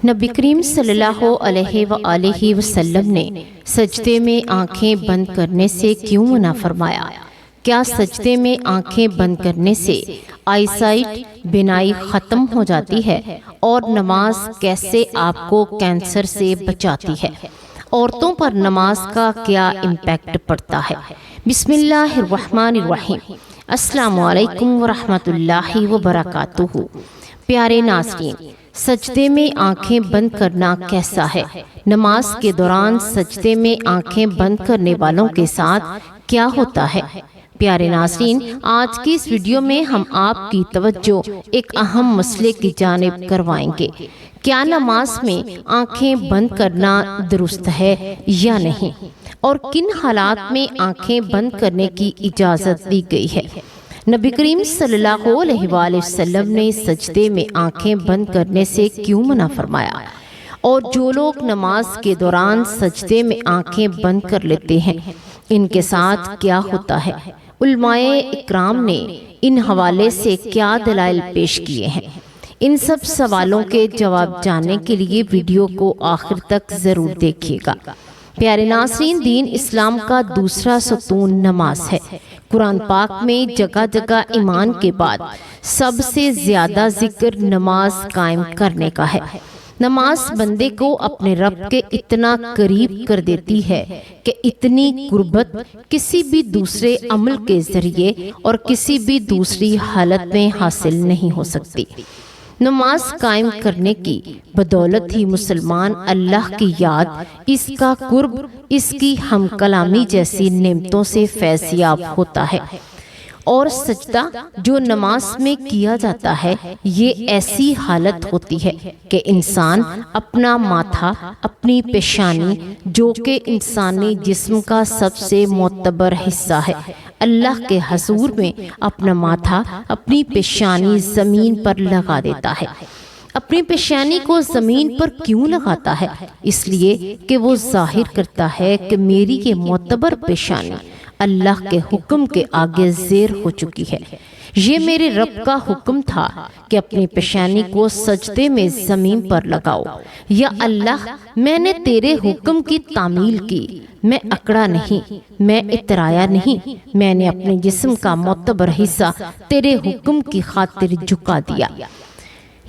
نبی کریم صلی اللہ علیہ وآلہ وسلم نے سجدے میں آنکھیں بند کرنے سے کیوں منع فرمایا؟ کیا سجدے میں آنکھیں بند کرنے سے آئی سائٹ بینائی ختم ہو جاتی ہے؟ اور نماز کیسے آپ کو کینسر سے بچاتی ہے؟ عورتوں پر نماز کا کیا امپیکٹ پڑتا ہے؟ بسم اللہ الرحمن الرحیم۔ السلام علیکم ورحمۃ اللہ وبرکاتہ۔ پیارے ناظرین، سجدے میں آنکھیں بند کرنا کیسا ہے؟ نماز کے دوران سجدے میں آنکھیں بند کرنے والوں کے ساتھ کیا ہوتا ہے؟ پیارے ناظرین، آج کی اس ویڈیو میں ہم آپ کی توجہ ایک اہم مسئلے کی جانب کروائیں گے۔ کیا نماز میں آنکھیں بند کرنا درست ہے یا نہیں؟ اور کن حالات میں آنکھیں بند کرنے کی اجازت دی گئی ہے؟ نبی کریم صلی اللہ علیہ وآلہ وسلم نے سجدے میں آنکھیں بند کرنے سے کیوں منع فرمایا؟ اور جو لوگ نماز کے دوران سجدے میں آنکھیں بند کر لیتے ہیں، ان کے ساتھ کیا ہوتا ہے؟ علماء اکرام نے ان حوالے سے کیا دلائل پیش کیے ہیں؟ ان سب سوالوں کے جواب جاننے کے لیے ویڈیو کو آخر تک ضرور دیکھیے گا۔ پیارے ناظرین، دین اسلام کا دوسرا ستون نماز ہے۔ قرآن پاک میں جگہ جگہ ایمان کے بعد سب سے زیادہ ذکر نماز قائم کرنے کا ہے۔ نماز بندے کو اپنے رب کے اتنا قریب کر دیتی ہے کہ اتنی قربت کسی بھی دوسرے عمل کے ذریعے اور کسی بھی دوسری حالت میں حاصل نہیں ہو سکتی۔ نماز قائم کرنے کی بدولت ہی مسلمان اللہ کی یاد، اس کا قرب، اس کی ہم کلامی جیسی نعمتوں سے فیض یاب ہوتا ہے۔ اور سجدہ جو نماز میں کیا جاتا ہے، یہ ایسی حالت ہوتی ہے کہ انسان اپنا ماتھا، اپنی پیشانی، جو کہ انسانی جسم کا سب سے معتبر حصہ ہے، اللہ کے حضور میں اپنا ماتھا، اپنی پیشانی زمین پر لگا دیتا ہے۔ اپنی پیشانی کو زمین پر کیوں لگاتا ہے؟ اس لیے کہ وہ ظاہر کرتا ہے کہ میری یہ معتبر پیشانی اللہ کے حکم کے آگے زیر ہو چکی ہے۔ یہ میرے رب کا حکم تھا کہ اپنی پیشانی کو سجدے میں زمین پر لگاؤ۔ یا اللہ، میں نے تیرے حکم کی تعمیل کی، میں اکڑا نہیں، میں اترایا نہیں، میں نے اپنے جسم کا معتبر حصہ تیرے حکم کی خاطر جھکا دیا۔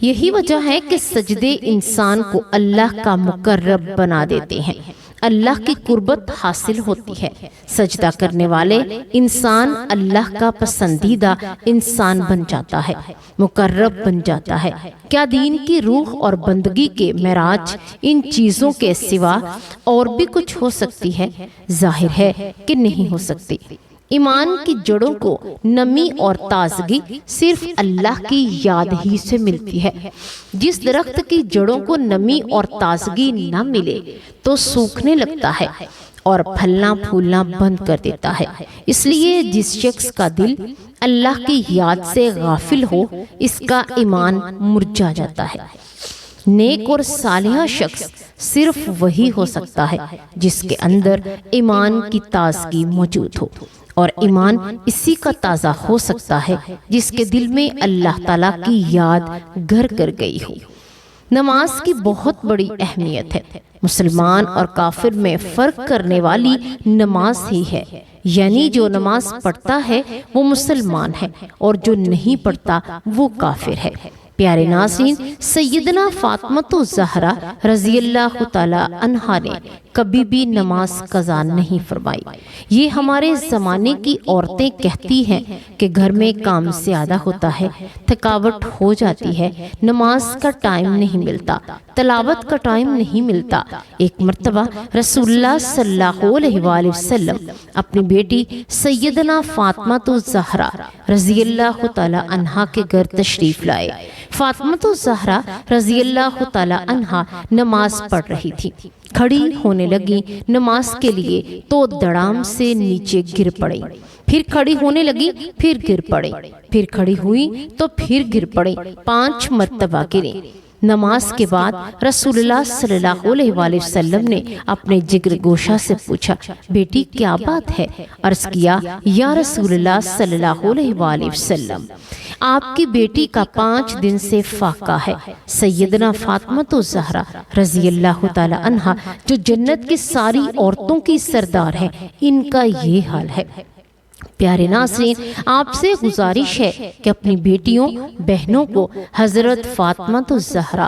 یہی وجہ ہے کہ سجدے انسان کو اللہ کا مقرب بنا دیتے ہیں، اللہ کی قربت حاصل ہوتی ہے۔ سجدہ کرنے والے انسان اللہ کا پسندیدہ انسان بن جاتا ہے، مقرب بن جاتا ہے۔ کیا دین کی روح اور بندگی کے معراج ان چیزوں کے سوا اور بھی کچھ ہو سکتی ہے؟ ظاہر ہے کہ نہیں ہو سکتی۔ ایمان کی جڑوں کو نمی اور تازگی صرف اللہ کی یاد ہی سے ملتی ہے۔ جس درخت کی جڑوں کو نمی اور تازگی نہ ملے تو سوکھنے لگتا ہے اور پھلنا پھولنا بند کر دیتا ہے۔ اس لیے جس شخص کا دل اللہ کی یاد سے غافل ہو، اس کا ایمان مرجھا جاتا ہے۔ نیک اور صالحہ شخص صرف وہی ہو سکتا ہے جس کے اندر ایمان کی تازگی موجود ہو، اور ایمان اسی کا تازہ ہو سکتا ہے جس کے دل میں اللہ تعالیٰ کی یاد گھر کر گئی ہو۔ نماز کی بہت بڑی اہمیت ہے۔ مسلمان اور کافر میں فرق کرنے والی نماز ہی ہے، یعنی جو نماز پڑھتا ہے وہ مسلمان ہے اور جو نہیں پڑھتا وہ کافر ہے۔ پیارے ناظرین، سیدنا فاطمۃ الزہرا رضی اللہ تعالی عنہا نے کبھی بھی نماز قضا نہیں فرمائی۔ یہ ہمارے زمانے کی عورتیں کہتی ہیں کہ گھر میں کام زیادہ ہوتا ہے، تھکاوٹ ہو جاتی ہے، نماز کا ٹائم نہیں ملتا، تلاوت کا ٹائم نہیں ملتا۔ ایک مرتبہ رسول اللہ صلی اللہ علیہ وآلہ وسلم اپنی بیٹی سیدنا فاطمۃ الزہرا رضی اللہ تعالی عنہا کے گھر تشریف لائے۔ فاطمۃ الزہرا رضی اللہ تعالی عنہا نماز پڑھ رہی تھی۔ کھڑی ہونے لگی نماز کے لیے تو دڑام سے نیچے گر پڑی، پھر کھڑی ہونے لگی، پھر گر پڑی، پھر کھڑی ہوئی تو پھر گر پڑی، 5 مرتبہ گری۔ نماز کے بعد رسول اللہ صلی اللہ علیہ وآلہ وسلم نے اپنے جگر گوشہ سے پوچھا، بیٹی کیا بات ہے؟ عرض کیا، یا رسول اللہ صلی اللہ علیہ وآلہ وسلم، آپ کی بیٹی کا 5 دن سے فاقہ ہے۔ سیدنا فاطمہ زہرا رضی اللہ تعالی عنہا جو جنت کی ساری عورتوں کی سردار ہیں، ان کا یہ حال ہے۔ پیارے ناظرین، آپ سے گزارش ہے کہ اپنی بیٹیوں بہنوں کو حضرت فاطمہ زہرا،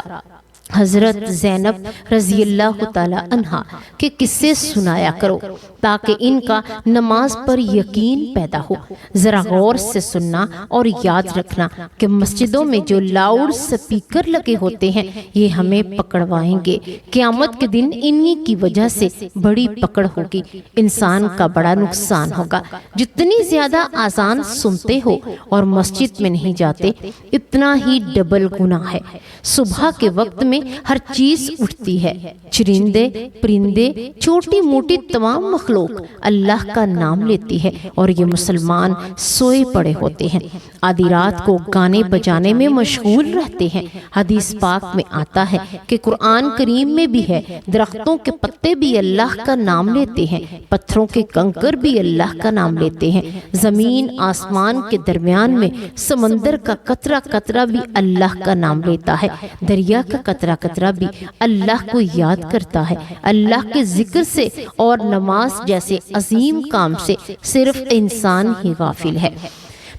حضرت زینب رضی اللہ تعالی عنہا کے قصے سنایا کرو تاکہ ان کا نماز پر یقین پیدا ہو۔ ذرا غور سے سننا اور یاد رکھنا کہ مسجدوں میں جو لاؤڈ سپیکر لگے ہوتے ہیں یہ ہمیں پکڑوائیں گے۔ قیامت کے دن انہی کی وجہ سے بڑی پکڑ ہوگی، انسان کا بڑا نقصان ہوگا۔ جتنی زیادہ اذان سنتے ہو اور مسجد میں نہیں جاتے اتنا ہی ڈبل گناہ ہے۔ صبح کے وقت میں ہر چیز اٹھتی ہے، چرندے پرندے چھوٹی موٹی تمام مخلوق اللہ کا نام لیتی ہے اور یہ مسلمان سوئے پڑے ہوتے ہیں، آدھی رات کو گانے بجانے میں مشغول رہتے ہیں۔ حدیث پاک میں آتا ہے کہ قرآن کریم میں بھی ہے، درختوں کے پتے بھی اللہ کا نام لیتے ہیں، پتھروں کے کنکر بھی اللہ کا نام لیتے ہیں، زمین آسمان کے درمیان میں سمندر کا قطرہ قطرہ بھی اللہ کا نام لیتا ہے، دریا کا قطرہ قطرہ بھی اللہ کو یاد کرتا ہے۔ اللہ کے ذکر سے اور نماز جیسے عظیم کام سے صرف انسان ہی غافل ہے۔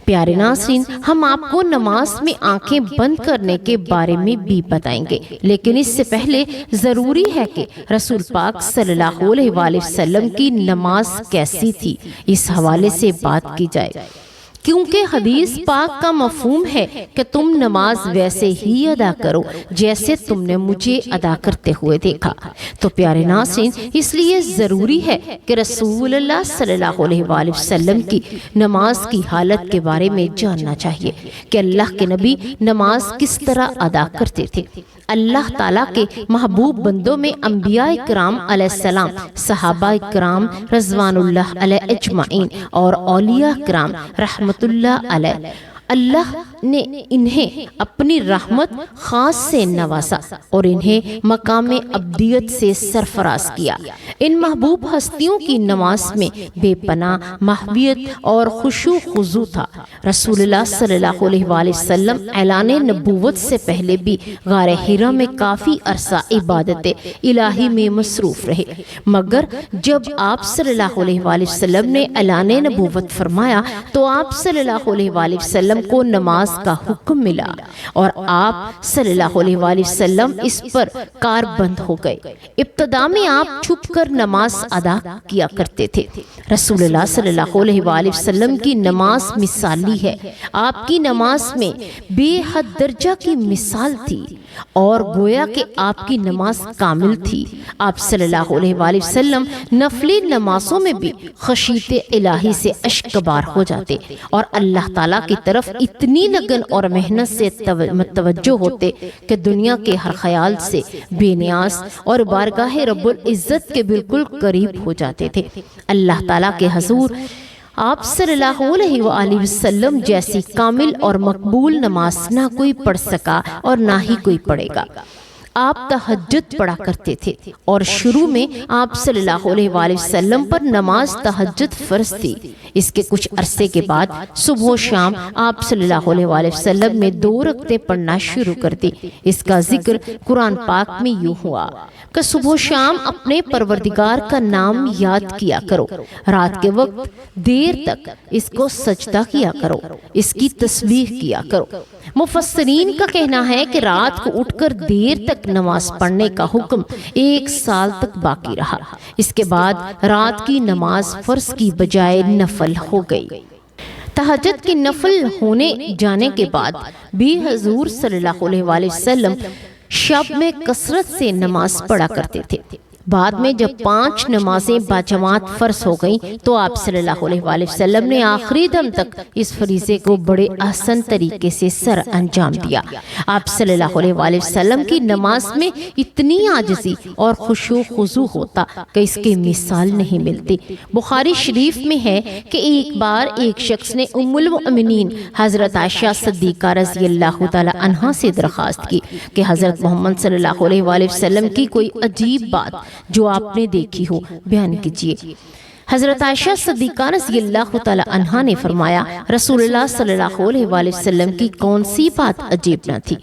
پیارے ناظرین، ہم آپ کو نماز میں آنکھیں بند کرنے کے بارے میں بھی بتائیں گے، لیکن اس سے پہلے ضروری ہے کہ رسول پاک صلی اللہ علیہ وآلہ وسلم کی نماز کیسی تھی، اس حوالے سے بات کی جائے، کیونکہ حدیث پاک کا مفہوم ہے کہ تم نماز ویسے ہی ادا کرو جیسے تم نے مجھے ادا کرتے ہوئے دیکھا۔ تو پیارے ناظرین، اس لیے ضروری ہے کہ رسول اللہ صلی اللہ علیہ وآلہ وسلم کی نماز کی حالت کے بارے میں جاننا چاہیے کہ اللہ کے نبی نماز کس طرح ادا کرتے تھے۔ اللہ تعالیٰ کے محبوب بندوں میں انبیاء کرام علیہ السلام، صحابہ کرام رضوان اللہ علیہ اجمعین اور اولیاء کرام رحمت اللہ علیہ، اللہ نے انہیں اپنی رحمت خاص سے نوازا اور انہیں مقام ابدیت سے سرفراز کیا۔ ان محبوب ہستیوں کی نماز میں بے پناہ محبیت اور خشوع خضوع تھا۔ رسول اللہ صلی اللہ علیہ وآلہ وسلم اعلان نبوت سے پہلے بھی غار حرا میں کافی عرصہ عبادت الہی میں مصروف رہے، مگر جب آپ صلی اللہ علیہ وآلہ وسلم نے اعلان نبوت فرمایا تو آپ صلی اللہ علیہ وآلہ وسلم کو نماز کا حکم ملا اور آپ صلی اللہ علیہ وآلہ وسلم اس پر کار بند ہو گئے۔ ابتدا میں آپ چھپ کر نماز ادا کیا کرتے تھے۔ رسول اللہ صلی اللہ علیہ وآلہ وسلم کی نماز مثالی ہے، آپ کی نماز میں بے حد درجہ کی مثال تھی اور گویا کہ آپ کی نماز کامل تھی۔ آپ صلی اللہ علیہ وآلہ وسلم نفلی نمازوں میں بھی خشیت الہی سے اشکبار ہو جاتے اور اللہ تعالیٰ کی طرف اتنی لگن اور محنت سے متوجہ ہوتے کہ دنیا کے ہر خیال سے بے نیاز اور بارگاہ رب العزت کے بالکل قریب ہو جاتے تھے۔ اللہ تعالیٰ کے حضور آپ صلی اللہ علیہ وآلہ وسلم جیسی کامل اور مقبول نماز نہ کوئی پڑھ سکا اور نہ ہی کوئی پڑھے گا۔ آپ تہجد پڑھا کرتے تھے اور شروع میں آپ صلی اللہ علیہ وآلہ وسلم پر نماز تہجد فرض تھی۔ اس کے کچھ عرصے کے بعد صبح و شام آپ صلی اللہ علیہ وآلہ وسلم نے 2 رکعتیں پڑھنا شروع کر دی۔ اس کا ذکر قرآن پاک میں یوں ہوا کہ صبح و شام اپنے پروردگار کا نام یاد کیا کرو، رات کے وقت دیر تک اس کو سجدہ کیا کرو، اس کی تسبیح کیا کرو۔ مفسرین کا کہنا ہے کہ رات کو اٹھ کر دیر تک نماز پڑھنے کا حکم 1 سال تک باقی رہا۔ اس کے بعد رات کی نماز فرض کی بجائے نفل ہو گئی۔ تہجد کی نفل ہونے جانے کے بعد بھی حضور صلی اللہ علیہ وآلہ وسلم شب میں کثرت سے نماز پڑھا کرتے تھے۔ بعد میں جب 5 نمازیں باجماعت فرض ہو گئیں تو آپ صلی اللہ علیہ وآلہ وسلم نے آخری دم تک اس فریضے کو بڑے احسن طریقے سے سر انجام دیا۔ آپ صلی اللہ علیہ وآلہ وسلم کی نماز میں اتنی عاجزی اور خشوع خضوع ہوتا کہ اس کی مثال نہیں ملتی۔ بخاری شریف میں ہے کہ ایک بار ایک شخص نے ام المؤمنین حضرت عائشہ صدیقہ رضی اللہ تعالی عنہا سے درخواست کی کہ حضرت محمد صلی اللہ علیہ وآلہ وسلم کی کوئی عجیب بات جو آپ نے دیکھی ہو بیان کیجیے۔ حضرت عائشہ صدیقہ رضی اللہ تعالی عنہا نے فرمایا رسول اللہ صلی اللہ علیہ وآلہ وسلم کی کون سی بات عجیب نہ تھی،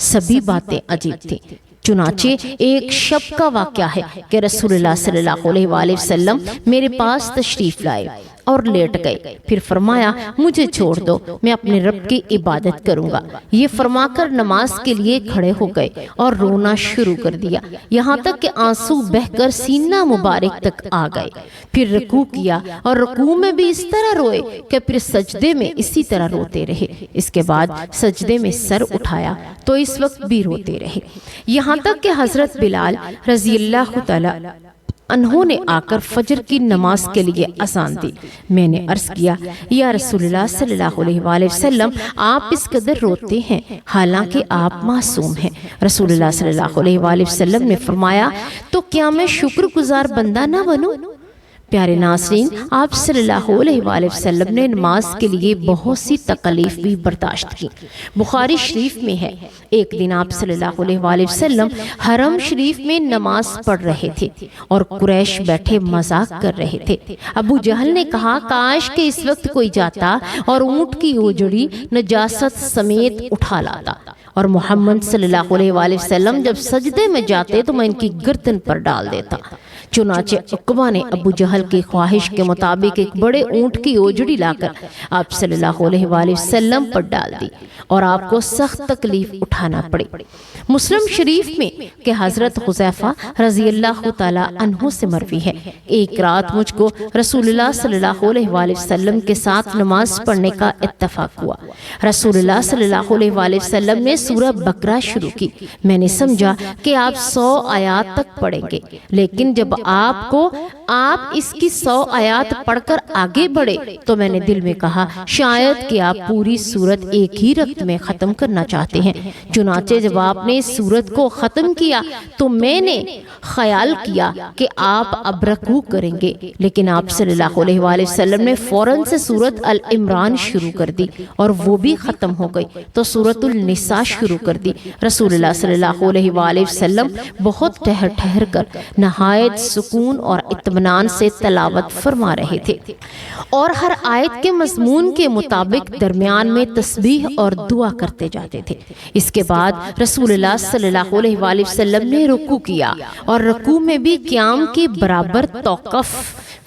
سبھی باتیں عجیب تھی۔ چنانچہ ایک شب کا واقعہ ہے کہ رسول اللہ صلی اللہ علیہ وآلہ وسلم میرے پاس تشریف لائے اور لیٹ گئے، پھر فرمایا مجھے چھوڑ دو، میں اپنے رب کی عبادت کروں گا۔ یہ فرما کر نماز کے لیے کھڑے ہو گئے اور رونا شروع کر دیا، یہاں تک کہ آنسو بہہ کر سینہ مبارک تک آ گئے۔ پھر رکوع کیا اور رکوع میں بھی اس طرح روئے کہ پھر سجدے میں اسی طرح روتے رہے۔ اس کے بعد سجدے میں سر اٹھایا تو اس وقت بھی روتے رہے، یہاں تک کہ حضرت بلال رضی اللہ تعالی انہوں نے آ کر فجر کی نماز کے لیے اذان دی۔ میں نے عرض کیا یا رسول اللہ صلی اللہ علیہ وآلہ وسلم آپ اس قدر روتے ہیں حالانکہ آپ معصوم ہیں۔ رسول اللہ صلی اللہ علیہ وآلہ وسلم نے فرمایا تو کیا میں شکر گزار بندہ نہ بنوں؟ پیارے ناظرین، آپ صلی اللہ علیہ وآلہ وسلم نے نماز کے لیے بہت سی تکلیف بھی برداشت کی۔ بخاری شریف میں ہے ایک دن آپ صلی اللہ علیہ وآلہ وسلم حرم شریف میں نماز پڑھ رہے تھے اور قریش بیٹھے مذاق کر رہے تھے۔ ابو جہل نے کہا کاش کہ اس وقت کوئی جاتا اور اونٹ کی اوجڑی نجاست سمیت اٹھا لاتا، اور محمد صلی اللہ علیہ وآلہ وسلم جب سجدے میں جاتے تو میں ان کی گردن پر ڈال دیتا۔ چنانچہ عقبہ نے ابو جہل کی خواہش کے مطابق ایک بڑے اونٹ کی اوجڑی لا کر آپ صلی اللہ علیہ وآلہ وسلم پر ڈال دی اور آپ کو سخت تکلیف اٹھانا پڑی۔ مسلم شریف میں کہ حضرت حذیفہ رضی اللہ تعالی عنہ سے مروی ہے ایک رات مجھ کو رسول اللہ صلی اللہ علیہ وآلہ وسلم کے ساتھ نماز پڑھنے کا اتفاق ہوا۔ رسول اللہ صلی اللہ علیہ وآلہ وسلم نے سورہ بقرہ شروع کی۔ میں نے سمجھا کہ آپ 100 آیات تک پڑھیں گے، لیکن جب آپ اس کی 100 آیات پڑھ کر آگے بڑھے تو میں نے دل میں کہا شاید کہ آپ پوری سورت ایک ہی رکعت میں ختم کرنا چاہتے ہیں۔ چنانچہ جب آپ نے اس سورت کو ختم کیا تو میں نے خیال کیا کہ آپ اب رکوع کریں گے، لیکن آپ صلی اللہ علیہ وآلہ وسلم نے فوراً سے سورت العمران شروع کر دی اور وہ بھی ختم ہو گئی تو سورت النساء شروع کر دی۔ رسول اللہ صلی اللہ علیہ وآلہ وسلم بہت ٹھہر کر نہایت سکون اور اطمینان سے تلاوت فرما رہے تھے اور ہر آیت کے مضمون کے مطابق درمیان میں تسبیح اور دعا کرتے جاتے تھے۔ اس کے بعد رسول اللہ صلی اللہ علیہ وآلہ وسلم نے رکوع کیا اور رکوع میں بھی قیام کے برابر توقف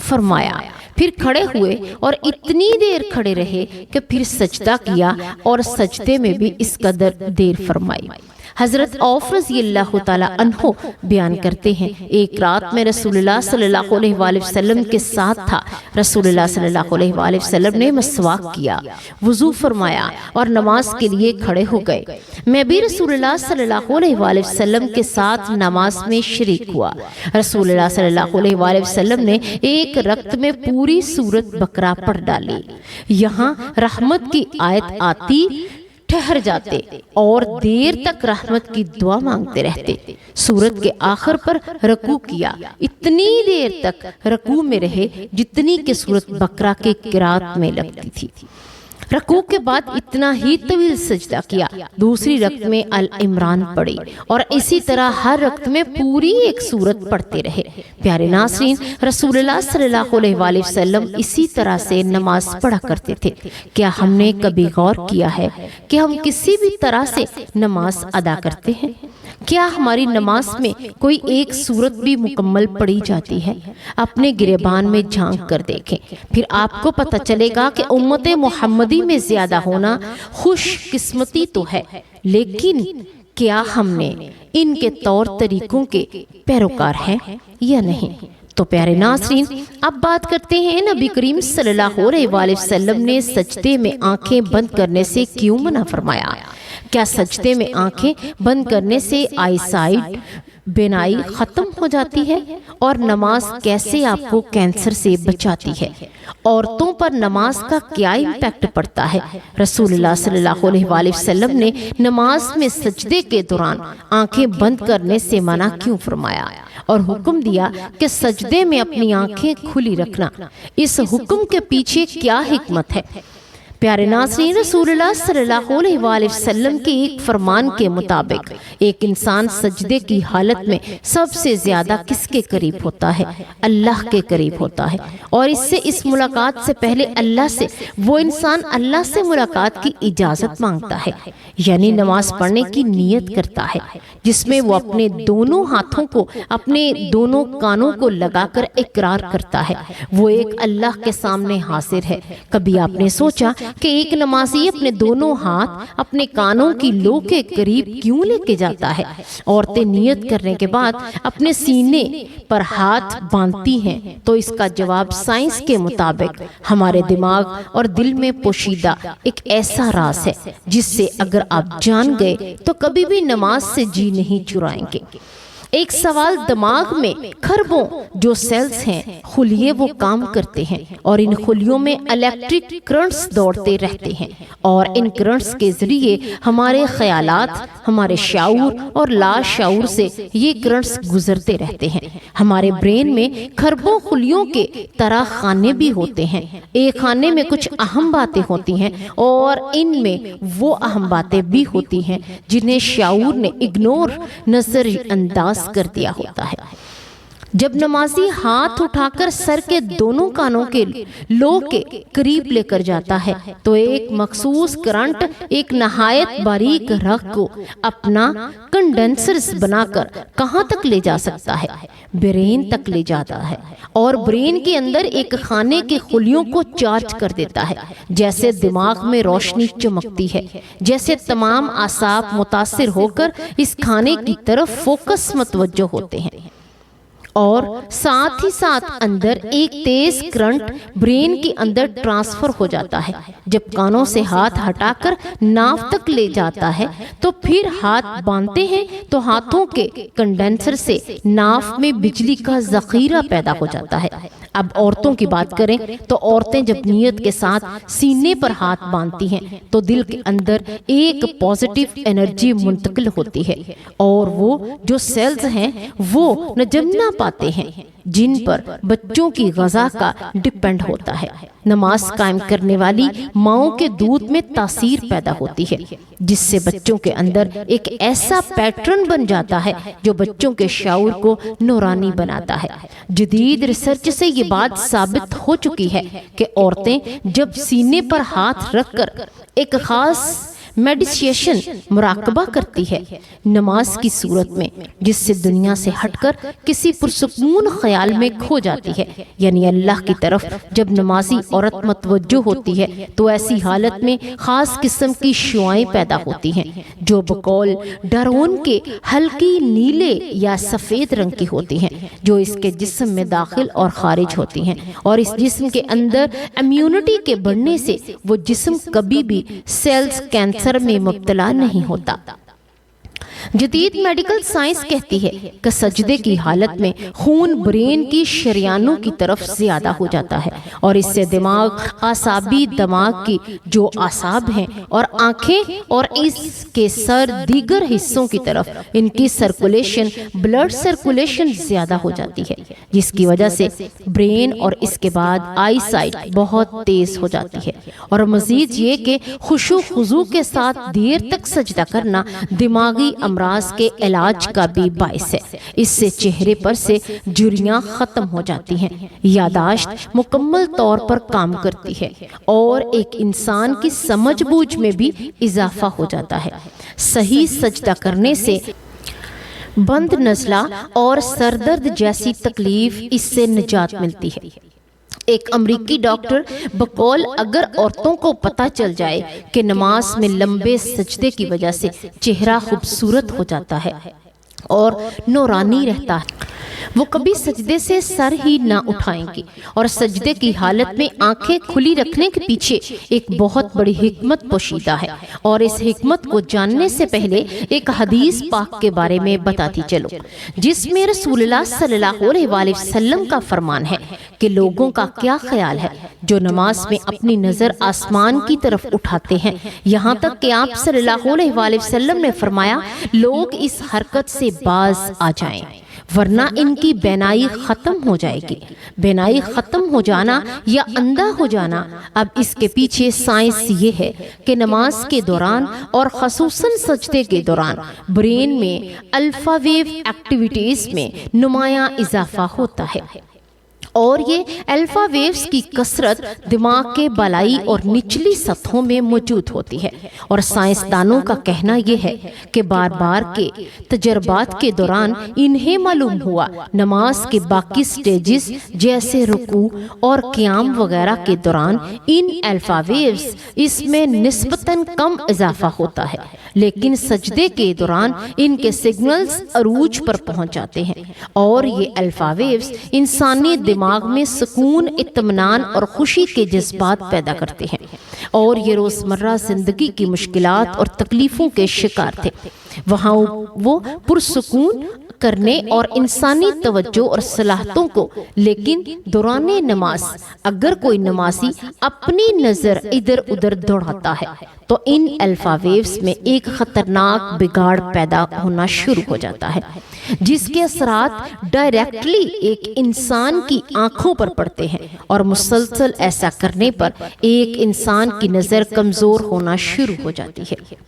فرمایا، پھر کھڑے ہوئے اور اتنی دیر کھڑے رہے کہ پھر سجدہ کیا اور سجدے میں بھی اس قدر دیر فرمائی۔ حضرت عوف رضی اللہ تعالی عنہ بیان کرتے ہیں ایک رات میں رسول اللہ صلی اللہ علیہ وآلہ وسلم کے ساتھ تھا۔ رسول اللہ صلی اللہ علیہ وآلہ وسلم نے مسواک کیا، وضو فرمایا اور نماز کے لیے کھڑے ہو گئے۔ میں بھی رسول اللہ صلی اللہ علیہ وآلہ وسلم کے ساتھ نماز میں شریک ہوا۔ رسول اللہ صلی اللہ علیہ وآلہ وسلم نے ایک رکعت میں پوری سورت بقرہ پڑھ ڈالی۔ یہاں رحمت کی آیت آتی ٹھہر جاتے اور دیر تک رحمت کی دعا مانگتے رہتے۔ سورت کے آخر پر رکوع کیا، اتنی دیر تک رکوع میں رہے جتنی کہ سورت بقرہ کے قرات میں لگتی تھی۔ رکوع کے بعد اتنا ہی طویل سجدہ کیا، دوسری رکعت میں العمران پڑھی اور اسی طرح ہر رکعت میں پوری ایک سورت پڑھتے رہے۔ پیارے ناظرین، رسول اللہ صلی اللہ علیہ وآلہ وسلم اسی طرح سے نماز پڑھا کرتے تھے۔ کیا ہم نے کبھی غور کیا ہے کہ ہم کسی بھی طرح سے نماز ادا کرتے ہیں؟ کیا ہماری نماز میں کوئی ایک سورت بھی مکمل پڑھی جاتی ہے؟ اپنے گریبان میں جھانک کر دیکھیں، پھر آپ کو پتہ چلے گا کہ امت محمدی میں زیادہ ہونا خوش قسمتی تو ہے، لیکن کیا ہم نے ان کے طور طریقوں کے پیروکار ہیں یا نہیں؟ تو پیارے ناظرین، اب بات کرتے ہیں نبی کریم صلی اللہ علیہ وآلہ وسلم نے سجدے میں آنکھیں بند کرنے سے کیوں منع فرمایا؟ کیا سجدے میں آنکھیں بند کرنے سے آئی سائٹ بینائی ختم ہو جاتی ہے؟ اور نماز کیسے آپ کو کینسر سے بچاتی ہے؟ عورتوں پر نماز کا کیا امپیکٹ پڑتا ہے؟ رسول اللہ صلی اللہ علیہ وآلہ وسلم نے نماز میں سجدے کے دوران آنکھیں بند کرنے سے منع کیوں فرمایا اور حکم دیا کہ سجدے میں اپنی آنکھیں کھلی رکھنا؟ اس حکم کے پیچھے کیا حکمت ہے؟ پیارے ناظرین، رسول اللہ صلی اللہ علیہ وآلہ وسلم کے ایک فرمان کے مطابق ایک انسان سجدے کی حالت میں سب سے زیادہ کس کے قریب ہوتا ہے؟ اللہ کے قریب ہوتا ہے۔ اور اس ملاقات سے پہلے اللہ سے وہ انسان اللہ سے ملاقات کی اجازت مانگتا ہے، یعنی نماز پڑھنے کی نیت کرتا ہے، جس میں وہ اپنے دونوں ہاتھوں کو اپنے دونوں کانوں کو لگا کر اقرار کرتا ہے وہ ایک اللہ کے سامنے حاضر ہے۔ کبھی آپ نے سوچا کہ ایک نمازی اپنے دونوں ہاتھ اپنے کانوں کی لو کے قریب کیوں لے کے جاتا ہے؟ عورتیں نیت کرنے کے بعد اپنے سینے پر ہاتھ باندھتی ہیں، تو اس کا جواب سائنس کے مطابق ہمارے دماغ اور دل میں پوشیدہ ایک ایسا راز ہے جس سے اگر آپ جان گئے تو کبھی بھی نماز سے جی نہیں چرائیں گے۔ ایک سوال، دماغ میں کھربوں جو سیلز ہیں، خلیے وہ کام کرتے ہیں اور ان خلیوں میں الیکٹرک کرنٹس دوڑتے رہتے ہیں اور ان کرنٹس کے ذریعے ہمارے خیالات، ہمارے شعور اور لا شعور سے یہ کرنٹس گزرتے رہتے ہیں۔ ہمارے برین میں کھربوں خلیوں کے طرح خانے بھی ہوتے ہیں۔ ایک خانے میں کچھ اہم باتیں ہوتی ہیں اور ان میں وہ اہم باتیں بھی ہوتی ہیں جنہیں شعور نے اگنور، نظر انداز کر دیا ہوتا ہے۔ جب نمازی ہاتھ اٹھا کر سر کے دونوں کانوں کے لو کے قریب لے کر جاتا ہے تو ایک مخصوص کرنٹ ایک نہایت باریک رگ کو اپنا کنڈنسرز بنا کر کہاں تک لے جا سکتا ہے؟ برین تک لے جاتا ہے اور برین کے اندر ایک خانے کے خلیوں کو چارج کر دیتا ہے۔ جیسے دماغ میں روشنی چمکتی ہے، جیسے تمام اعصاب متاثر ہو کر اس کھانے کی طرف فوکس متوجہ ہوتے ہیں اور ساتھ ہی ساتھ اندر ایک تیز کرنٹ برین کے اندر ٹرانسفر ہو جاتا ہے۔ جب کانوں سے ہاتھ ہٹا کر ناف تک لے جاتا ہے تو پھر ہاتھ باندھتے ہیں تو ہاتھوں کے کنڈنسر سے ناف میں بجلی کا ذخیرہ پیدا ہو جاتا ہے۔ اب عورتوں کی بات کریں تو عورتیں جب نیت کے ساتھ سینے پر ہاتھ باندھتی ہیں تو دل کے اندر ایک پازیٹیو انرجی منتقل ہوتی ہے اور وہ جو سیلز ہیں وہ نجمنا پاتے ہیں جن پر بچوں کی غذا کا ڈیپینڈ ہوتا ہے۔ نماز قائم کرنے والی ماؤں کے دودھ میں تاثیر پیدا ہوتی ہے جس سے بچوں کے اندر ایک ایسا پیٹرن بن جاتا ہے جو بچوں کے شعور کو نورانی بناتا ہے۔ جدید ریسرچ سے یہ بات ثابت ہو چکی ہے کہ عورتیں جب سینے پر ہاتھ رکھ کر ایک خاص میڈیٹیشن مراقبہ کرتی ہے نماز کی صورت میں، جس سے دنیا سے ہٹ کر کسی پرسکون خیال میں کھو جاتی ہے، یعنی اللہ کی طرف جب نمازی عورت متوجہ ہوتی ہے تو ایسی حالت میں خاص قسم کی شعائیں پیدا ہوتی ہیں جو بقول ڈرون کے ہلکی نیلے یا سفید رنگ کی ہوتی ہیں، جو اس کے جسم میں داخل اور خارج ہوتی ہیں اور اس جسم کے اندر امیونٹی کے بڑھنے سے وہ جسم کبھی بھی سیلز کینسر میں مبتلا نہیں ہوتا۔ جدید میڈیکل سائنس کہتی ہے کہ سجدے کی حالت میں خون برین کی شریانوں کی طرف زیادہ ہو جاتا ہے اور اس سے دماغ، اعصابی دماغ کی جو اعصاب ہیں اور آنکھیں اور اس کے سر دیگر حصوں کی طرف ان کی سرکولیشن، بلڈ سرکولیشن زیادہ ہو جاتی ہے، جس کی وجہ سے برین اور اس کے بعد آئی سائٹ بہت تیز ہو جاتی ہے۔ اور مزید یہ کہ خشوع خضوع کے ساتھ دیر تک سجدہ کرنا دماغی امراض کے علاج کا بھی باعث ہے۔ اس سے چہرے پر سے جھریاں ختم ہو جاتی ہیں، یادداشت مکمل طور پر کام کرتی ہے اور ایک انسان کی سمجھ بوجھ میں بھی اضافہ ہو جاتا ہے۔ صحیح سجدہ کرنے سے بند نزلہ اور سر درد جیسی تکلیف اس سے نجات ملتی ہے۔ ایک امریکی ڈاکٹر بقول اگر عورتوں کو پتہ چل جائے کہ نماز میں لمبے سجدے کی وجہ سے چہرہ خوبصورت ہو جاتا ہے اور نورانی رہتا ہے، وہ کبھی سجدے سے سر ہی نہ اٹھائیں گی۔ اور سجدے کی حالت میں آنکھیں کھلی رکھنے کے پیچھے ایک بہت بڑی حکمت پوشیدہ ہے، اور اس حکمت کو جاننے سے پہلے ایک حدیث پاک کے بارے میں بتاتی چلو، جس میں رسول اللہ صلی اللہ علیہ وآلہ وسلم کا فرمان ہے کہ لوگوں کا کیا خیال ہے جو نماز میں اپنی نظر آسمان کی طرف اٹھاتے ہیں، یہاں تک کہ آپ صلی اللہ علیہ وآلہ وسلم نے فرمایا لوگ اس حرکت سے باز آ جائیں۔ ورنہ ان کی بینائی ختم ہو جائے گی۔ بینائی ختم ہو جانا یا اندھا ہو جانا، اب اس کے پیچھے سائنس یہ ہے کہ نماز کے دوران اور خصوصاً سجدے کے دوران برین میں الفا ویو ایکٹیویٹیز میں نمایاں اضافہ ہوتا ہے، اور یہ الفا ویوز کی کثرت دماغ کے بالائی اور نچلی سطحوں میں موجود ہوتی ہے، اور سائنسدانوں کا کہنا یہ ہے کہ بار بار کے تجربات کے دوران انہیں معلوم ہوا نماز کے باقی سٹیجز جیسے رکوع اور قیام وغیرہ کے دوران ان الفا ویوز اس میں نسبتاً کم اضافہ ہوتا ہے، لیکن سجدے کے دوران ان کے سگنلز عروج پر پہنچ جاتے ہیں، اور یہ الفا ویوز انسانی دماغ میں سکون، اطمینان اور خوشی کے جذبات پیدا کرتے ہیں، اور یہ روزمرہ زندگی کی مشکلات اور تکلیفوں کے شکار تھے، وہاں وہ پرسکون کرنے اور انسانی توجہ اور صلاحیتوں کو، لیکن دوران نماز اگر کوئی نمازی اپنی نظر ادھر ادھر دوڑاتا ہے تو ان الفا ویوز میں ایک خطرناک بگاڑ پیدا ہونا شروع ہو جاتا ہے، جس کے اثرات ڈائریکٹلی ایک انسان کی آنکھوں پر پڑتے ہیں، اور مسلسل ایسا کرنے پر ایک انسان کی نظر کمزور ہونا شروع ہو جاتی ہے،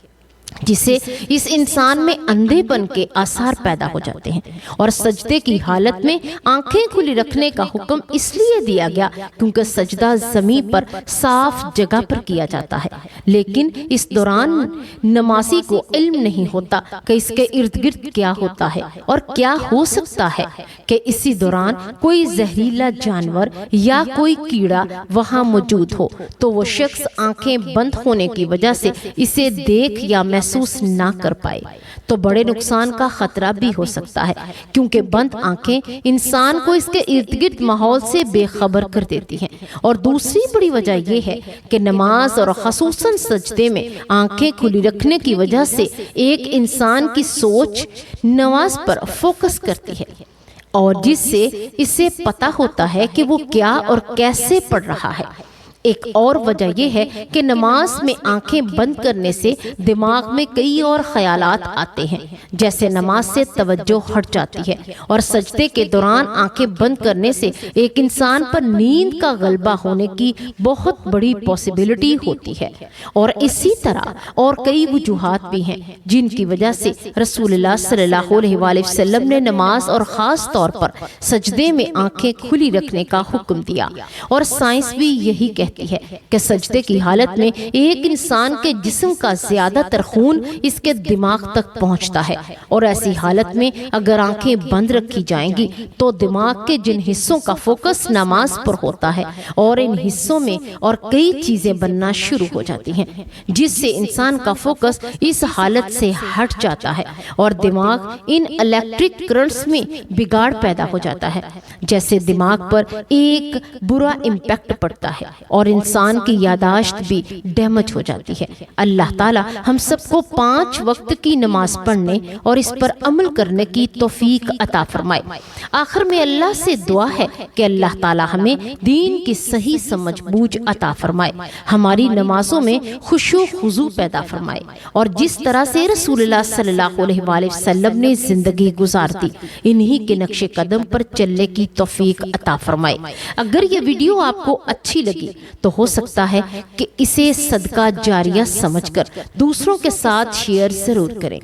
جسے اس انسان میں اندھے پن کے آثار پیدا ہو جاتے ہیں۔ اور سجدے کی حالت میں آنکھیں کھلی رکھنے کا حکم اس لیے دیا گیا کیونکہ سجدہ زمین پر صاف جگہ پر کیا جاتا ہے، لیکن اس دوران نمازی کو علم نہیں ہوتا کہ اس کے ارد گرد کیا ہوتا ہے، اور کیا ہو سکتا ہے کہ اسی دوران کوئی زہریلا جانور یا کوئی کیڑا وہاں موجود ہو، تو وہ شخص آنکھیں بند ہونے کی وجہ سے اسے دیکھ یا محسوس نہ کر پائے، تو بڑے نقصان کا خطرہ بھی ہو سکتا ہے، کیونکہ بند آنکھیں انسان کو اس کے ارد گرد ماحول سے بے خبر کر دیتی ہیں۔ اور دوسری بڑی وجہ یہ ہے کہ نماز اور خصوصاً سجدے میں آنکھیں کھلی رکھنے کی وجہ سے ایک انسان کی سوچ نماز پر فوکس کرتی ہے، اور جس سے اسے پتہ ہوتا ہے کہ وہ کیا اور کیسے پڑھ رہا ہے۔ ایک اور وجہ یہ ہے کہ نماز میں آنکھیں بند کرنے سے دماغ میں کئی اور خیالات آتے ہیں، جیسے نماز سے توجہ ہٹ جاتی ہے، اور سجدے کے دوران آنکھیں بند کرنے سے ایک انسان پر نیند کا غلبہ ہونے کی بہت بڑی پاسبلٹی ہوتی ہے۔ اور اسی طرح اور کئی وجوہات بھی ہیں جن کی وجہ سے رسول اللہ صلی اللہ علیہ وآلہ وسلم نے نماز اور خاص طور پر سجدے میں آنکھیں کھلی رکھنے کا حکم دیا، اور سائنس بھی یہی کہتی ہے کہ سجدے کی حالت میں ایک انسان کے جسم کا زیادہ تر خون اس کے دماغ تک پہنچتا ہے، اور ایسی حالت میں اگر آنکھیں بند رکھی جائیں گی تو دماغ کے جن حصوں کا فوکس نماز پر ہوتا ہے، اور ان حصوں میں اور کئی چیزیں بننا شروع ہو جاتی ہیں، جس سے انسان کا فوکس اس حالت سے ہٹ جاتا ہے، اور دماغ ان الیکٹرک کرنٹس میں بگاڑ پیدا ہو جاتا ہے، جیسے دماغ پر ایک برا امپیکٹ پڑتا ہے، اور انسان کی یادداشت بھی ڈیمیج ہو جاتی ہے۔ اللہ تعالی ہم سب کو 5 وقت کی نماز پڑھنے اور اس پر عمل کرنے کی توفیق عطا فرمائے۔ آخر میں اللہ سے دعا ہے کہ اللہ تعالی ہمیں دین کی صحیح سمجھ بوجھ عطا فرمائے، ہماری نمازوں میں خشوع و خضوع پیدا فرمائے، اور جس طرح سے رسول اللہ صلی اللہ علیہ وآلہ وسلم نے زندگی گزار دی انہی کے نقش قدم پر چلنے کی توفیق عطا فرمائے۔ اگر یہ ویڈیو آپ کو اچھی لگی تو ہو سکتا ہے کہ اسے صدقہ جاریہ سمجھ کر دوسروں کے ساتھ شیئر ضرور کریں۔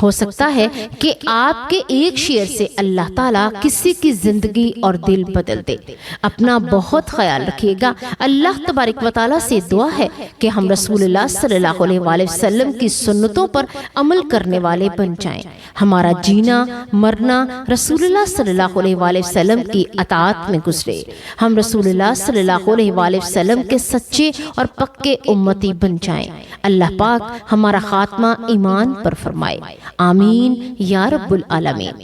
ہو سکتا ہے کہ آپ کے ایک شیئر سے اللہ تعالیٰ کسی کی زندگی اور دل بدل دے۔ اپنا بہت خیال رکھیے گا۔ اللہ تبارک و تعالیٰ سے دعا ہے کہ ہم رسول اللہ صلی اللہ علیہ وآلہ وسلم کی سنتوں پر عمل کرنے والے بن جائیں، ہمارا جینا مرنا رسول اللہ صلی اللہ علیہ وآلہ وسلم کی اطاعت میں گزرے، ہم رسول اللہ صلی اللہ علیہ وآلہ وسلم کے سچے اور پکے امتی بن جائیں۔ اللہ پاک ہمارا خاتمہ ایمان پر فرمائے، آمین یا رب العالمین۔